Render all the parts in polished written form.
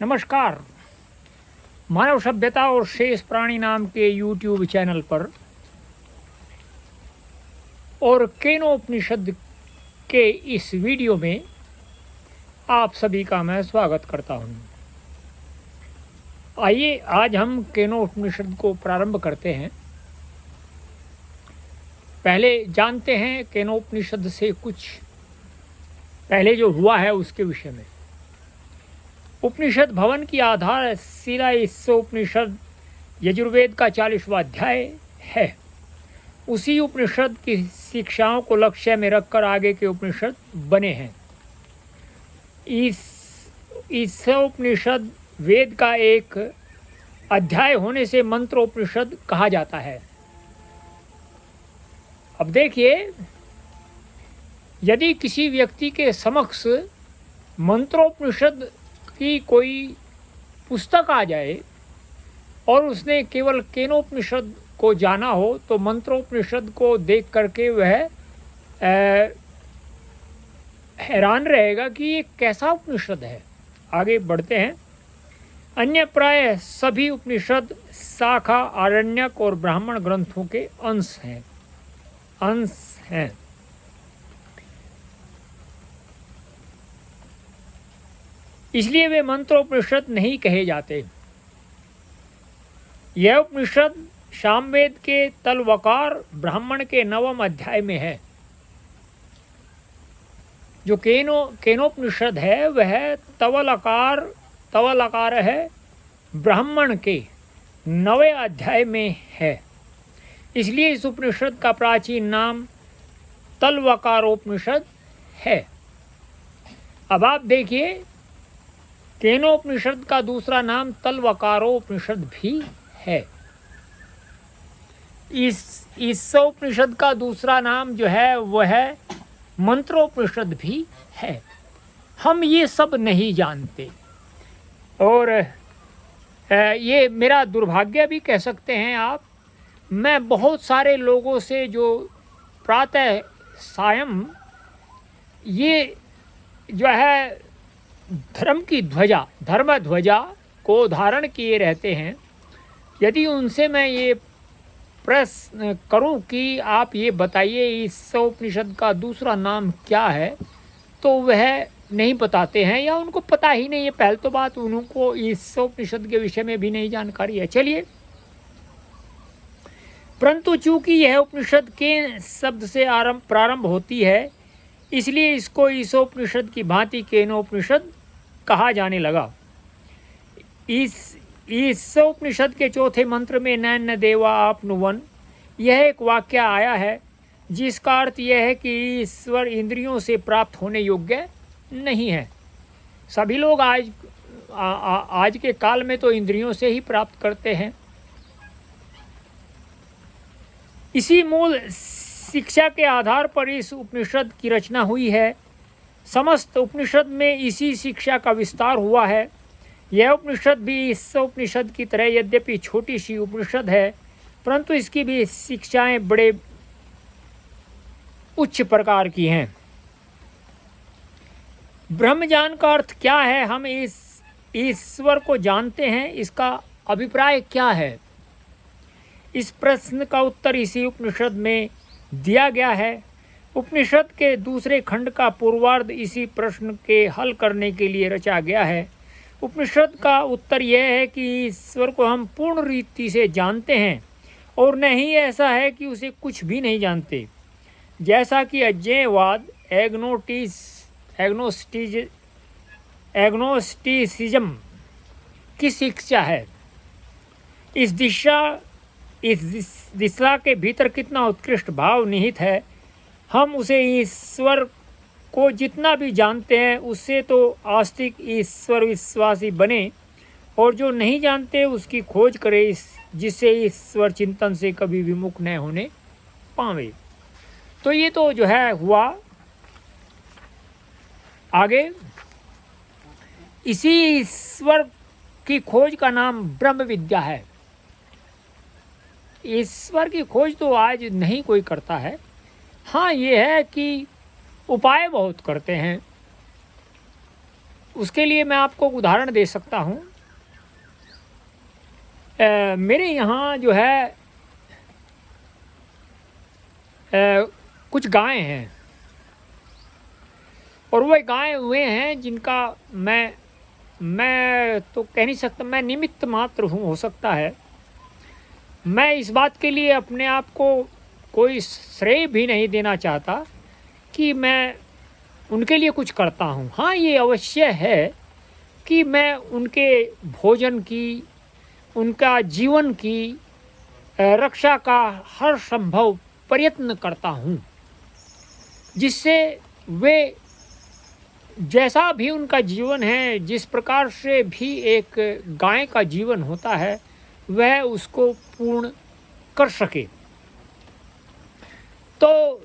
नमस्कार। मानव सभ्यता और शेष प्राणी नाम के YouTube चैनल पर और केनोपनिषद के इस वीडियो में आप सभी का मैं स्वागत करता हूं। आइए आज हम केनोपनिषद को प्रारंभ करते हैं। पहले जानते हैं केनोपनिषद से कुछ पहले जो हुआ है उसके विषय में। उपनिषद भवन की आधारशिला इस उपनिषद यजुर्वेद का 40वां अध्याय है। उसी उपनिषद की शिक्षाओं को लक्ष्य में रखकर आगे के उपनिषद बने हैं। इस उपनिषद वेद का एक अध्याय होने से मंत्रोपनिषद कहा जाता है। अब देखिए, यदि किसी व्यक्ति के समक्ष मंत्रोपनिषद की कोई पुस्तक आ जाए और उसने केवल केनोपनिषद को जाना हो तो मंत्रोपनिषद को देख करके वह हैरान रहेगा कि ये कैसा उपनिषद है। आगे बढ़ते हैं। अन्य प्राय सभी उपनिषद शाखा, आरण्यक और ब्राह्मण ग्रंथों के अंश हैं। इसलिए वे मंत्रोपनिषद नहीं कहे जाते। यह उपनिषद सामवेद के तलवकार ब्राह्मण के 9वें अध्याय में है। जो केनोपनिषद है वह तवलकार है, ब्राह्मण के 9वें अध्याय में है। इसलिए इस उपनिषद का प्राचीन नाम तलवकारोपनिषद है। अब आप देखिए, केनोपनिषद का दूसरा नाम तलवकारोपनिषद भी है। इस उपनिषद का दूसरा नाम जो है वह है मंत्रोपनिषद भी है। हम ये सब नहीं जानते और ये मेरा दुर्भाग्य भी कह सकते हैं आप। मैं बहुत सारे लोगों से जो प्रातः सायं ये जो है धर्म ध्वजा को धारण किए रहते हैं, यदि उनसे मैं ये प्रश्न करूं कि आप ये बताइए इस उपनिषद का दूसरा नाम क्या है, तो वह नहीं बताते हैं या उनको पता ही नहीं है। पहले तो बात, उनको इस उपनिषद के विषय में भी नहीं जानकारी है। चलिए, परंतु चूंकि यह उपनिषद के शब्द से प्रारंभ होती है, इसलिए इसको इस उपनिषद की भांति केनोपनिषद कहा जाने लगा। इस उपनिषद के चौथे मंत्र में नैन देवा आपनुवन यह एक वाक्य आया है, जिसका अर्थ यह है कि ईश्वर इंद्रियों से प्राप्त होने योग्य नहीं है। सभी लोग आज के काल में तो इंद्रियों से ही प्राप्त करते हैं। इसी मूल शिक्षा के आधार पर इस उपनिषद की रचना हुई है। समस्त उपनिषद में इसी शिक्षा का विस्तार हुआ है। यह उपनिषद भी इस उपनिषद की तरह यद्यपि छोटी सी उपनिषद है, परंतु इसकी भी शिक्षाएं बड़े उच्च प्रकार की हैं। ब्रह्मज्ञान का अर्थ क्या है? हम इस ईश्वर को जानते हैं, इसका अभिप्राय क्या है? इस प्रश्न का उत्तर इसी उपनिषद में दिया गया है। उपनिषद के दूसरे खंड का पूर्वार्ध इसी प्रश्न के हल करने के लिए रचा गया है। उपनिषद का उत्तर यह है कि ईश्वर को हम पूर्ण रीति से जानते हैं और नहीं ऐसा है कि उसे कुछ भी नहीं जानते, जैसा कि अज्ञेयवाद एग्नोस्टिसिज्म की शिक्षा है। इस दिशा के भीतर कितना उत्कृष्ट भाव निहित है। हम उसे ईश्वर को जितना भी जानते हैं उससे तो आस्तिक ईश्वर विश्वासी बने, और जो नहीं जानते उसकी खोज करे, जिससे ईश्वर चिंतन से कभी विमुख न होने पावे। तो ये तो जो है हुआ। आगे इसी ईश्वर की खोज का नाम ब्रह्म विद्या है। ईश्वर की खोज तो आज नहीं कोई करता है। हाँ, ये है कि उपाय बहुत करते हैं। उसके लिए मैं आपको उदाहरण दे सकता हूँ। मेरे यहाँ जो है कुछ गाय हैं, और वह गाय हुए हैं जिनका मैं तो कह नहीं सकता, मैं निमित्त मात्र हूँ, हो सकता है। मैं इस बात के लिए अपने आप को कोई श्रेय भी नहीं देना चाहता कि मैं उनके लिए कुछ करता हूँ। हाँ, ये अवश्य है कि मैं उनके भोजन की, उनका जीवन की रक्षा का हर संभव प्रयत्न करता हूँ, जिससे वे जैसा भी उनका जीवन है, जिस प्रकार से भी एक गाय का जीवन होता है, वह उसको पूर्ण कर सके। तो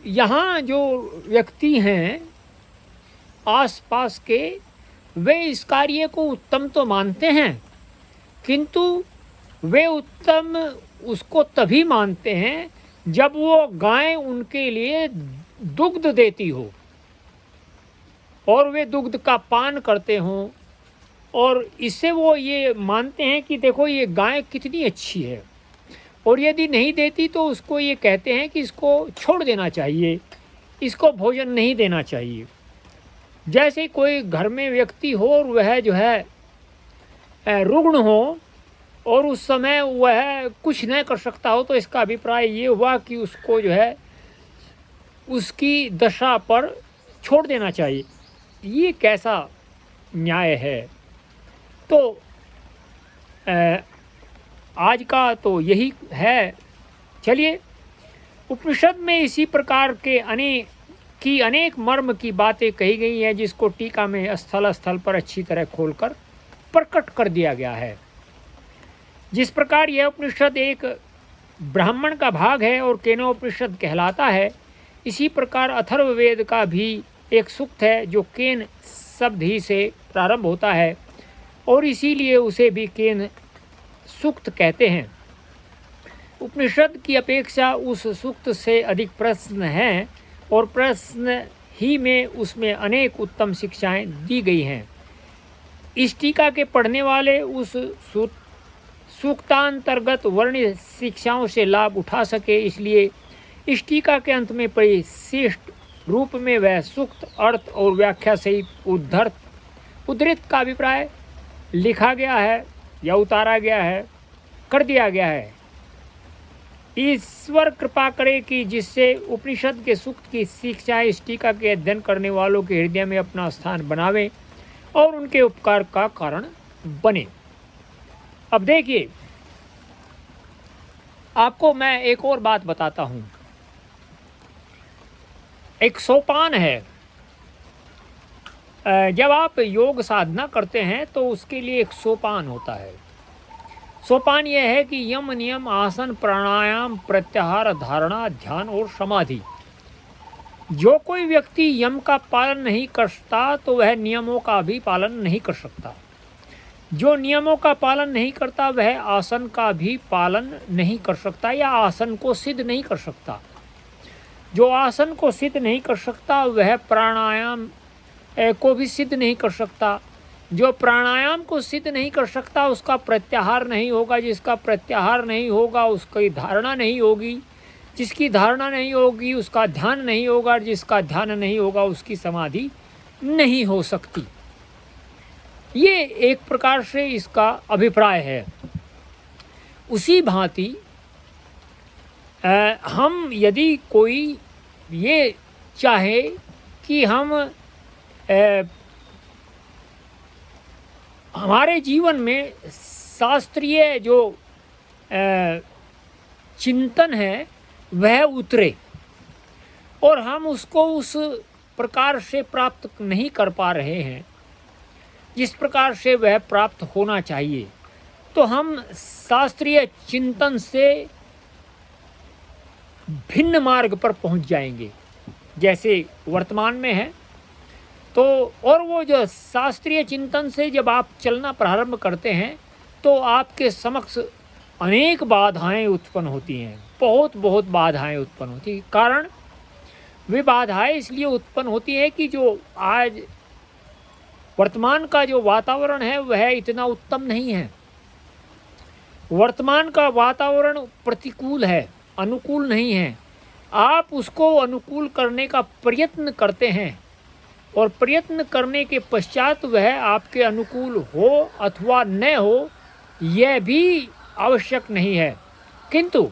यहाँ जो व्यक्ति हैं आसपास के, वे इस कार्य को उत्तम तो मानते हैं, किंतु वे उत्तम उसको तभी मानते हैं जब वो गाय उनके लिए दुग्ध देती हो और वे दुग्ध का पान करते हों, और इससे वो ये मानते हैं कि देखो ये गाय कितनी अच्छी है। और यदि नहीं देती तो उसको ये कहते हैं कि इसको छोड़ देना चाहिए, इसको भोजन नहीं देना चाहिए। जैसे कोई घर में व्यक्ति हो और वह जो है रुग्ण हो और उस समय वह कुछ नहीं कर सकता हो, तो इसका अभिप्राय ये हुआ कि उसको जो है उसकी दशा पर छोड़ देना चाहिए। ये कैसा न्याय है? तो आज का तो यही है। चलिए, उपनिषद में इसी प्रकार के अनेक मर्म की बातें कही गई हैं, जिसको टीका में स्थल स्थल पर अच्छी तरह खोलकर प्रकट कर दिया गया है। जिस प्रकार यह उपनिषद एक ब्राह्मण का भाग है और केनोपनिषद कहलाता है, इसी प्रकार अथर्ववेद का भी एक सूक्त है जो केन शब्द ही से प्रारंभ होता है, और इसीलिए उसे भी केन सूक्त कहते हैं। उपनिषद की अपेक्षा उस सूक्त से अधिक प्रश्न हैं, और प्रश्न ही में उसमें अनेक उत्तम शिक्षाएं दी गई हैं। इस टीका के पढ़ने वाले उस सूक्तांतर्गत वर्णित शिक्षाओं से लाभ उठा सके, इसलिए इस टीका के अंत में परिशिष्ट रूप में वह सूक्त अर्थ और व्याख्या सहित उद्धृत का अभिप्राय लिखा गया है या उतारा गया है, कर दिया गया है। ईश्वर कृपा करे कि जिससे उपनिषद के सूक्त की शिक्षाएं इस टीका के अध्ययन करने वालों के हृदय में अपना स्थान बनावें और उनके उपकार का कारण बने। अब देखिए, आपको मैं एक और बात बताता हूँ। एक सोपान है। जब आप योग साधना करते हैं तो उसके लिए एक सोपान होता है। सोपान यह है कि यम, नियम, आसन, प्राणायाम, प्रत्याहार, धारणा, ध्यान और समाधि। जो कोई व्यक्ति यम का पालन नहीं करता तो वह नियमों का भी पालन नहीं कर सकता। जो नियमों का पालन नहीं करता वह आसन का भी पालन नहीं कर सकता या आसन को सिद्ध नहीं कर सकता। जो आसन को सिद्ध नहीं कर सकता वह प्राणायाम को भी सिद्ध नहीं कर सकता। जो प्राणायाम को सिद्ध नहीं कर सकता उसका प्रत्याहार नहीं होगा। जिसका प्रत्याहार नहीं होगा उसकी धारणा नहीं होगी। जिसकी धारणा नहीं होगी उसका ध्यान नहीं होगा। जिसका ध्यान नहीं होगा उसकी समाधि नहीं हो सकती। ये एक प्रकार से इसका अभिप्राय है। उसी भांति हम यदि कोई ये चाहे कि हम हमारे जीवन में शास्त्रीय जो चिंतन है वह उतरे और हम उसको उस प्रकार से प्राप्त नहीं कर पा रहे हैं जिस प्रकार से वह प्राप्त होना चाहिए, तो हम शास्त्रीय चिंतन से भिन्न मार्ग पर पहुंच जाएंगे जैसे वर्तमान में है। तो और वो जो शास्त्रीय चिंतन से जब आप चलना प्रारंभ करते हैं तो आपके समक्ष अनेक बाधाएं उत्पन्न होती हैं। बहुत बाधाएं उत्पन्न होती हैं। कारण वे बाधाएं इसलिए उत्पन्न होती हैं कि जो आज वर्तमान का जो वातावरण है वह इतना उत्तम नहीं है। वर्तमान का वातावरण प्रतिकूल है, अनुकूल नहीं है। आप उसको अनुकूल करने का प्रयत्न करते हैं और प्रयत्न करने के पश्चात वह आपके अनुकूल हो अथवा न हो यह भी आवश्यक नहीं है, किंतु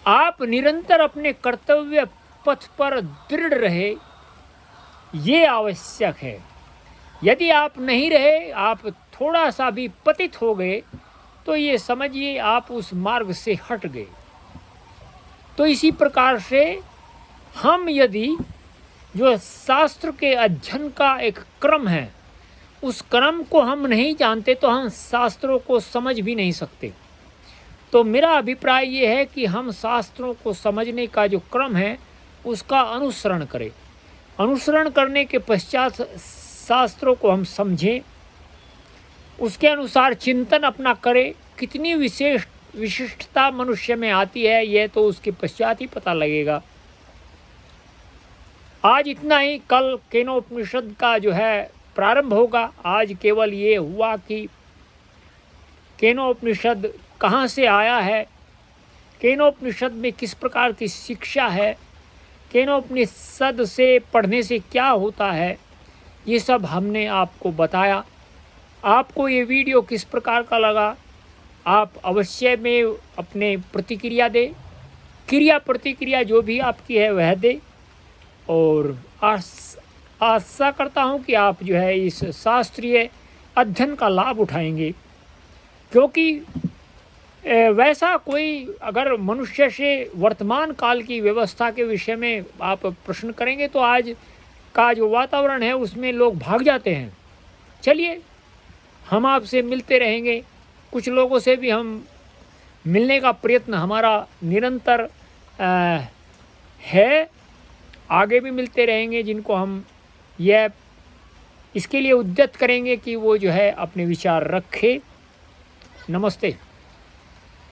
आप निरंतर अपने कर्तव्य पथ पर दृढ़ रहे, ये आवश्यक है। यदि आप नहीं रहे, आप थोड़ा सा भी पतित हो गए, तो ये समझिए आप उस मार्ग से हट गए। तो इसी प्रकार से हम यदि जो शास्त्र के अध्ययन का एक क्रम है, उस क्रम को हम नहीं जानते तो हम शास्त्रों को समझ भी नहीं सकते। तो मेरा अभिप्राय ये है कि हम शास्त्रों को समझने का जो क्रम है उसका अनुसरण करें। अनुसरण करने के पश्चात शास्त्रों को हम समझें, उसके अनुसार चिंतन अपना करें। कितनी विशिष्टता मनुष्य में आती है यह तो उसके पश्चात ही पता लगेगा। आज इतना ही, कल केनोपनिषद का जो है प्रारंभ होगा। आज केवल ये हुआ कि केनोपनिषद कहाँ से आया है, केनोपनिषद में किस प्रकार की शिक्षा है, केनोपनिषद से पढ़ने से क्या होता है, ये सब हमने आपको बताया। आपको ये वीडियो किस प्रकार का लगा, आप अवश्य में अपने प्रतिक्रिया दें। क्रिया प्रतिक्रिया जो भी आपकी है वह दें, और आशा करता हूँ कि आप जो है इस शास्त्रीय अध्ययन का लाभ उठाएंगे। क्योंकि वैसा कोई अगर मनुष्य से वर्तमान काल की व्यवस्था के विषय में आप प्रश्न करेंगे तो आज का जो वातावरण है उसमें लोग भाग जाते हैं। चलिए, हम आपसे मिलते रहेंगे, कुछ लोगों से भी हम मिलने का प्रयत्न हमारा निरंतर है, आगे भी मिलते रहेंगे, जिनको हम यह इसके लिए उद्यत करेंगे कि वो जो है अपने विचार रखे। नमस्ते।